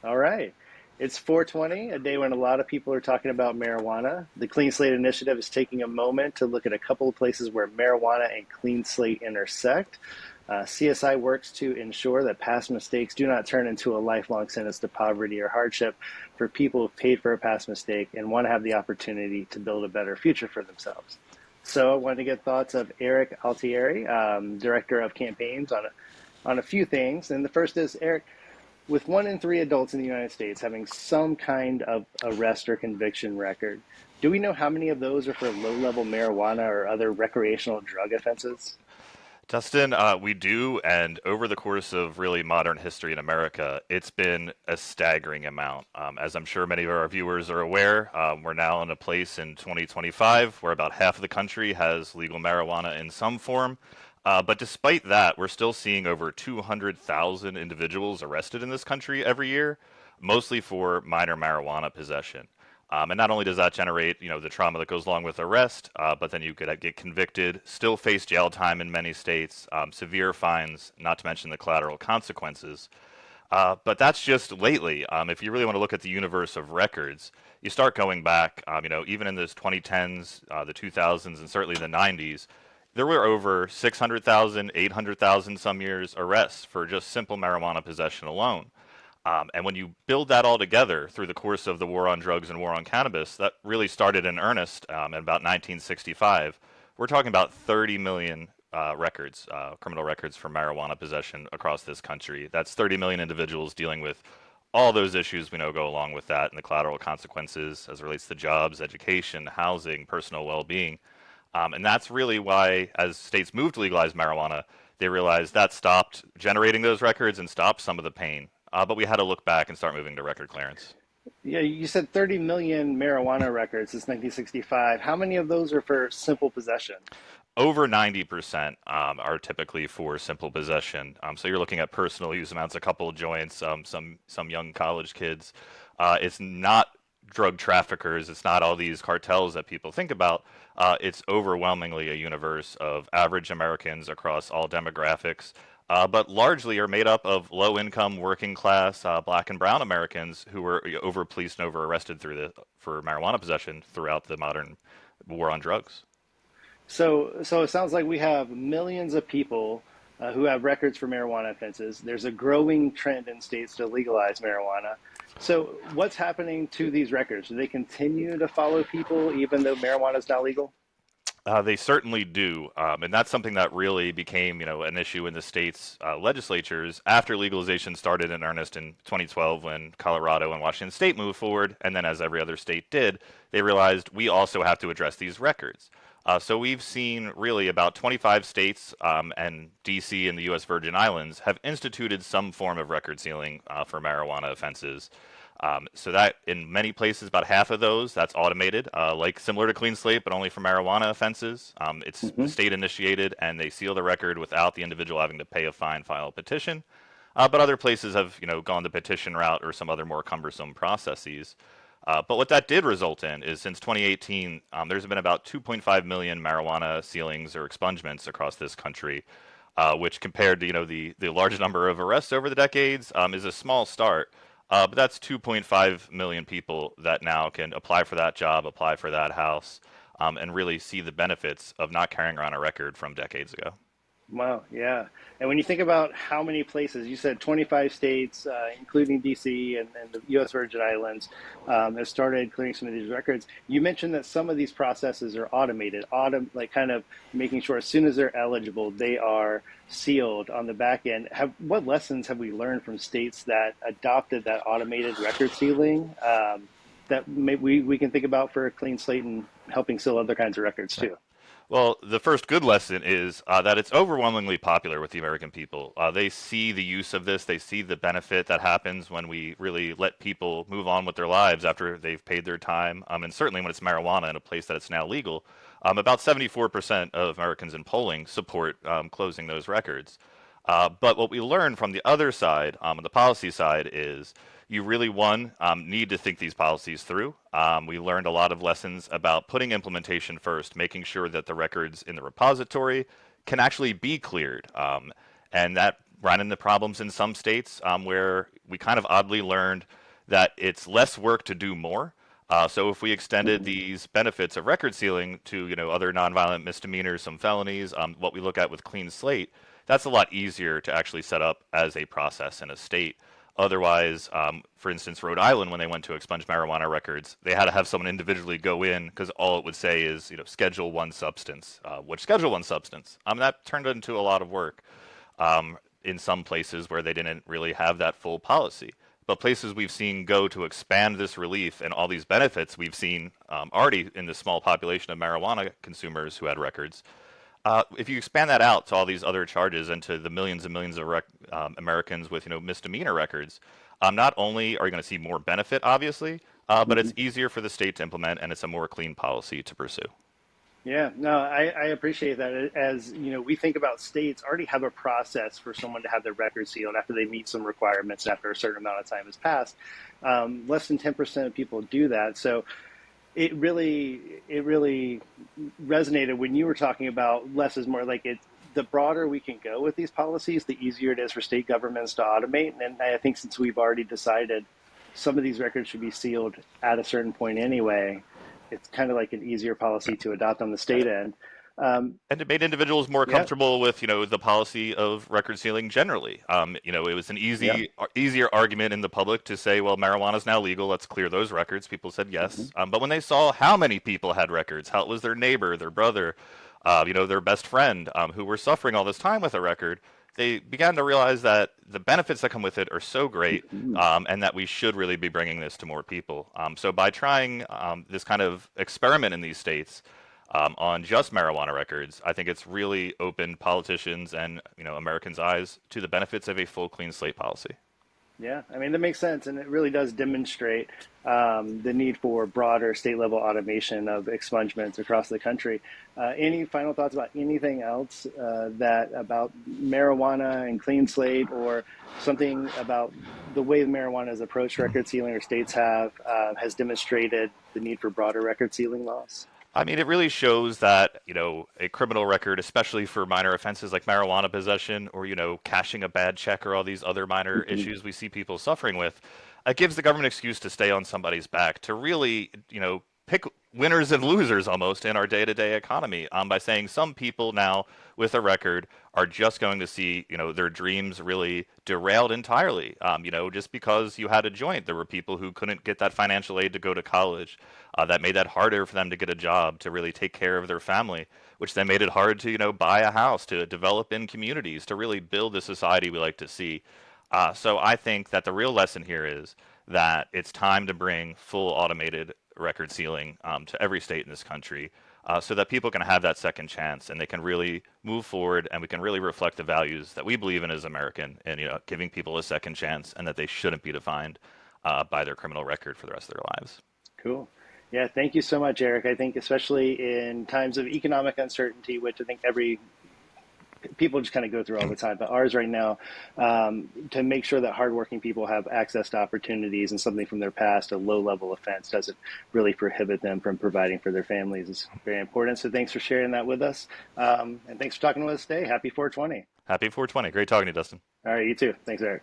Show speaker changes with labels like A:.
A: All right. It's 420, a day when a lot of people are talking about marijuana. The Clean Slate Initiative is taking a moment to look at a couple of places where marijuana and Clean Slate intersect. CSI works to ensure that past mistakes do not turn into a lifelong sentence to poverty or hardship for people who've paid for a past mistake and want to have the opportunity to build a better future for themselves. So I wanted to get thoughts of Erik Altieri, Director of Campaigns, on a few things. And the first is, Erik, with 1 in 3 adults in the United States having some kind of arrest or conviction record, do we know how many of those are for low-level marijuana or other recreational drug offenses?
B: Dustin, we do, and over the course of really modern history in America, it's been a staggering amount. As I'm sure many of our viewers are aware, we're now in a place in 2025 where about half of the country has legal marijuana in some form. But despite that, we're still seeing over 200,000 individuals arrested in this country every year, mostly for minor marijuana possession. And not only does that generate, the trauma that goes along with arrest, but then you could get convicted, still face jail time in many states, severe fines, not to mention the collateral consequences. But that's just lately. If you really want to look at the universe of records, you start going back, even in the 2010s, the 2000s, and certainly the 90s, there were over 600,000, 800,000 some years arrests for just simple marijuana possession alone. And when you build that all together through the course of the war on drugs and war on cannabis, that really started in earnest in about 1965. We're talking about 30 million records, criminal records for marijuana possession across this country. That's 30 million individuals dealing with all those issues we know go along with that and the collateral consequences as it relates to jobs, education, housing, personal well-being. And that's really why, as states moved to legalize marijuana, they realized that stopped generating those records and stopped some of the pain. But we had to look back and start moving to record clearance.
A: Yeah, you said 30 million marijuana records since 1965. How many of those are for simple possession?
B: Over 90% are typically for simple possession. So you're looking at personal use amounts, a couple of joints, some young college kids. It's not drug traffickers. It's not all these cartels that people think about. It's overwhelmingly a universe of average Americans across all demographics, but largely are made up of low-income, working-class, Black and Brown Americans who were over-policed and over-arrested for marijuana possession throughout the modern war on drugs.
A: So it sounds like we have millions of people who have records for marijuana offenses. There's a growing trend in states to legalize marijuana. So what's happening to these records? Do they continue to follow people even though marijuana is not legal?
B: They certainly do, and that's something that really became, an issue in the state's legislatures after legalization started in earnest in 2012 when Colorado and Washington State moved forward, and then as every other state did, they realized we also have to address these records. So we've seen really about 25 states and D.C. and the U.S. Virgin Islands have instituted some form of record sealing for marijuana offenses. So that in many places, about half of those, that's automated, like similar to Clean Slate, but only for marijuana offenses. It's
A: Hmm.
B: state initiated, and they seal the record without the individual having to pay a fine, file a petition. But other places have, gone the petition route or some other more cumbersome processes. But what that did result in is since 2018, there's been about 2.5 million marijuana sealings or expungements across this country, which compared to the large number of arrests over the decades is a small start. But that's 2.5 million people that now can apply for that job, apply for that house, and really see the benefits of not carrying around a record from decades ago.
A: Wow, yeah. And when you think about how many places, you said 25 states, including DC and the U.S. Virgin Islands, have started clearing some of these records. You mentioned that some of these processes are automated, like kind of making sure as soon as they're eligible, they are sealed on the back end. What lessons have we learned from states that adopted that automated record sealing that we can think about for a clean slate and helping seal other kinds of records too?
B: Well, the first good lesson is that it's overwhelmingly popular with the American people. They see the use of this, they see the benefit that happens when we really let people move on with their lives after they've paid their time. And certainly when it's marijuana in a place that it's now legal, about 74% of Americans in polling support closing those records. But what we learn from the other side, on the policy side, is you really, one, need to think these policies through. We learned a lot of lessons about putting implementation first, making sure that the records in the repository can actually be cleared. And that run into problems in some states where we kind of oddly learned that it's less work to do more. So if we extended these benefits of record sealing to other nonviolent misdemeanors, some felonies, what we look at with Clean Slate, that's a lot easier to actually set up as a process in a state. Otherwise, for instance, Rhode Island, when they went to expunge marijuana records, they had to have someone individually go in because all it would say is, Schedule 1 substance. Which Schedule 1 substance? That turned into a lot of work in some places where they didn't really have that full policy. But places we've seen go to expand this relief and all these benefits we've seen already in the small population of marijuana consumers who had records, if you expand that out to all these other charges and to the millions and millions of Americans with misdemeanor records, not only are you going to see more benefit, obviously, but it's easier for the state to implement, and it's a more clean policy to pursue.
A: Yeah, no, I appreciate that. As we think about states already have a process for someone to have their record sealed after they meet some requirements after a certain amount of time has passed. Less than 10% of people do that. So it really resonated when you were talking about less is more. Like, the broader we can go with these policies, the easier it is for state governments to automate. And I think since we've already decided some of these records should be sealed at a certain point anyway, it's kind of like an easier policy to adopt on the state end.
B: And it made individuals more
A: Yeah.
B: comfortable with, the policy of record sealing generally. It was an
A: Yeah.
B: easier argument in the public to say, well, marijuana is now legal. Let's clear those records. People said
A: Hmm.
B: yes. But when they saw how many people had records, how it was their neighbor, their brother, their best friend, who were suffering all this time with a record, they began to realize that the benefits that come with it are so great, and that we should really be bringing this to more people. So by trying this kind of experiment in these states, on just marijuana records, I think it's really opened politicians and Americans' eyes to the benefits of a full clean slate policy.
A: Yeah, I mean, that makes sense, and it really does demonstrate the need for broader state level automation of expungements across the country. Any final thoughts about anything else that about marijuana and clean slate, or something about the way marijuana is approached record sealing, or states has demonstrated the need for broader record sealing laws?
B: I mean, it really shows that, a criminal record, especially for minor offenses like marijuana possession or, cashing a bad check or all these other minor
A: Hmm.
B: issues we see people suffering with, it gives the government excuse to stay on somebody's back, to really, pick winners and losers almost in our day-to-day economy, by saying some people now with a record are just going to see, their dreams really derailed entirely. Just because you had a joint, there were people who couldn't get that financial aid to go to college. That made that harder for them to get a job, to really take care of their family, which then made it hard to, buy a house, to develop in communities, to really build the society we like to see. So I think that the real lesson here is that it's time to bring full automated record sealing to every state in this country, so that people can have that second chance and they can really move forward, and we can really reflect the values that we believe in as American, and giving people a second chance, and that they shouldn't be defined by their criminal record for the rest of their lives.
A: Cool. Yeah, thank you so much, Eric. I think especially in times of economic uncertainty, which I think every people just kind of go through all the time, but ours right now, to make sure that hardworking people have access to opportunities and something from their past, a low-level offense, doesn't really prohibit them from providing for their families, is very important. So thanks for sharing that with us, and thanks for talking with us today. Happy 420.
B: Happy 420. Great talking to you, Dustin.
A: All right, you too. Thanks, Eric.